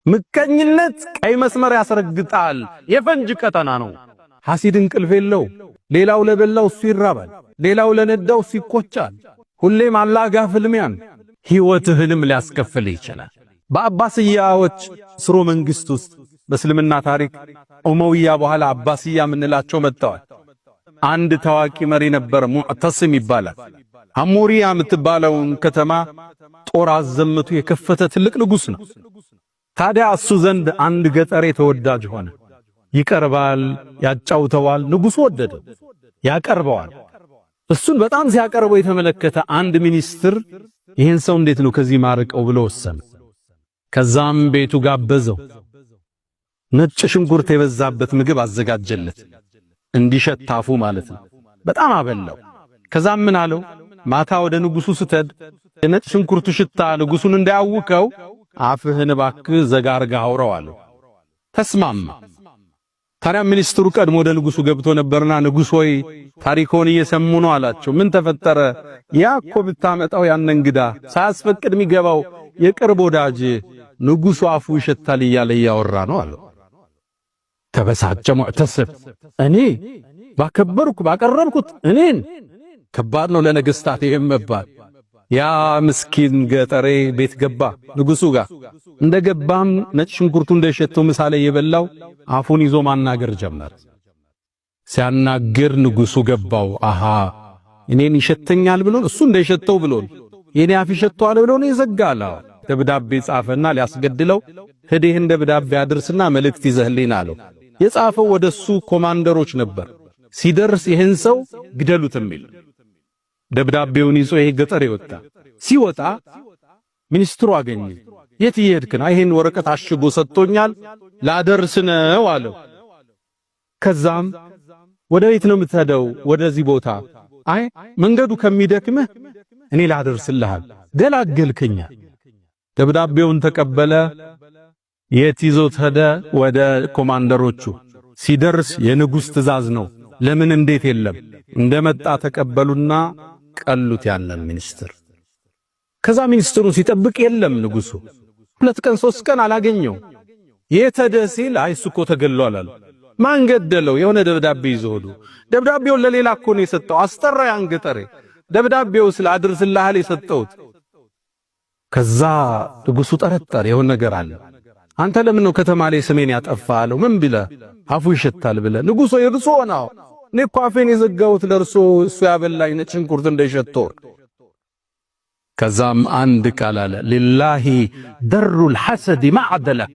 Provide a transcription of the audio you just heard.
ምቀኝነት ቀይ መስመር ያስረግጣል። የፈንጅ ቀጠና ነው። ሐሲድ እንቅልፍ የለው። ሌላው ለበላው እሱ ይራባል፣ ሌላው ለነዳው እሱ ይቆጫል። ሁሌም አላጋ ፍልሚያን ሕይወትህንም ሊያስከፍል ይችላል። በአባስያዎች ስሮ መንግስት ውስጥ በእስልምና ታሪክ ኡመውያ በኋላ አባስያ ምንላቸው መጥተዋል። አንድ ታዋቂ መሪ ነበር፣ ሙዕተስም ይባላል። አሞሪያ የምትባለውን ከተማ ጦር አዘምቱ የከፈተ ትልቅ ንጉስ ነው። ታዲያ እሱ ዘንድ አንድ ገጠሬ ተወዳጅ ሆነ። ይቀርባል፣ ያጫውተዋል። ንጉሱ ወደደ፣ ያቀርበዋል። እሱን በጣም ሲያቀርበው የተመለከተ አንድ ሚኒስትር ይሄን ሰው እንዴት ነው ከዚህ ማርቀው ብሎ ወሰነ። ከዛም ቤቱ ጋበዘው። ነጭ ሽንኩርት የበዛበት ምግብ አዘጋጀለት፣ እንዲሸታፉ ማለት ነው። በጣም አበላው። ከዛም ምን አለው? ማታ ወደ ንጉሱ ስትሄድ የነጭ ሽንኩርቱ ሽታ ንጉሱን እንዳያውከው አፍህን እባክህ ዘጋርጋ አውራው አለው። ተስማማ። ታዲያ ሚኒስትሩ ቀድሞ ወደ ንጉሱ ገብቶ ነበርና ንጉሥ ሆይ ታሪኮን እየሰሙ ነው አላቸው። ምን ተፈጠረ? ያ እኮ ብታመጣው ያን እንግዳ ሳያስፈቅድ የሚገባው የቅርብ ወዳጅ ንጉሱ አፉ ይሸታል እያለ ያወራ ነው አለው። ተበሳጨ ሙዕተስብ። እኔ ባከበርኩ ባቀረብኩት እኔን ከባድ ነው ለነገስታት ይሄም መባል። ያ ምስኪን ገጠሬ ቤት ገባ ንጉሱ ጋር። እንደገባም ነጭ ሽንኩርቱ እንደሸተው ምሳሌ የበላው አፉን ይዞ ማናገር ጀመረ። ሲያናግር ንጉሱ ገባው። አሃ እኔን ይሸተኛል ብሎ እሱ እንደሸተው ብሎ የኔ አፍ ይሸተዋል ብሎ ነው ይዘጋላ። ደብዳቤ ጻፈና ሊያስገድለው ሄደህ ደብዳቤ አድርስና መልእክት ይዘህልኝ አለው። የጻፈው ወደሱ ኮማንደሮች ነበር። ሲደርስ ይሄን ሰው ግደሉት የሚል ደብዳቤውን ይዞ ይሄ ገጠር ይወጣ። ሲወጣ ሚኒስትሩ አገኘ። የት ይሄድክ ነው? ይሄን ወረቀት አሽጎ ሰጥቶኛል ላደርስ ነው አለው። ከዛም ወደ ቤት ነው የምትሄደው? ወደዚህ ቦታ። አይ መንገዱ ከሚደክምህ እኔ ላደርስልሃል፣ ገላገልከኛ። ደብዳቤውን ተቀበለ። የት ይዞት ሄደ? ወደ ኮማንደሮቹ። ሲደርስ የንጉሥ ትእዛዝ ነው። ለምን እንዴት የለም። እንደመጣ ተቀበሉና ቀሉት ያንን ሚኒስትር። ከዛ ሚኒስትሩ ሲጠብቅ የለም ንጉሱ። 2 ቀን 3 ቀን አላገኘው። የት ሄደ ሲል አይ እሱ እኮ ተገሏል አሉ። ማን ገደለው? የሆነ ደብዳቤ ይዞ ሄዱ። ደብዳቤውን ለሌላ እኮ ነው የሰጠው። አስጠራ ያን ገጠሬ። ደብዳቤው ስለ አድርስልሃል የሰጠውት። ከዛ ንጉሱ ጠረጠረ፣ የሆነ ነገር አለ። አንተ ለምን ነው ከተማ ላይ ስሜን ያጠፋለው? ምን ቢለ አፉ ይሸታል ብለ ንጉሶ ይርሶ ነው። እኔ እኮ አፌን የዘጋሁት ለርሶ እሱ ያበላኝ ነጭ ሽንኩርት እንደሸተው። ከዛም አንድ ቃል አለ ሊላሂ ደሩል ሐሰድ ማዕደለ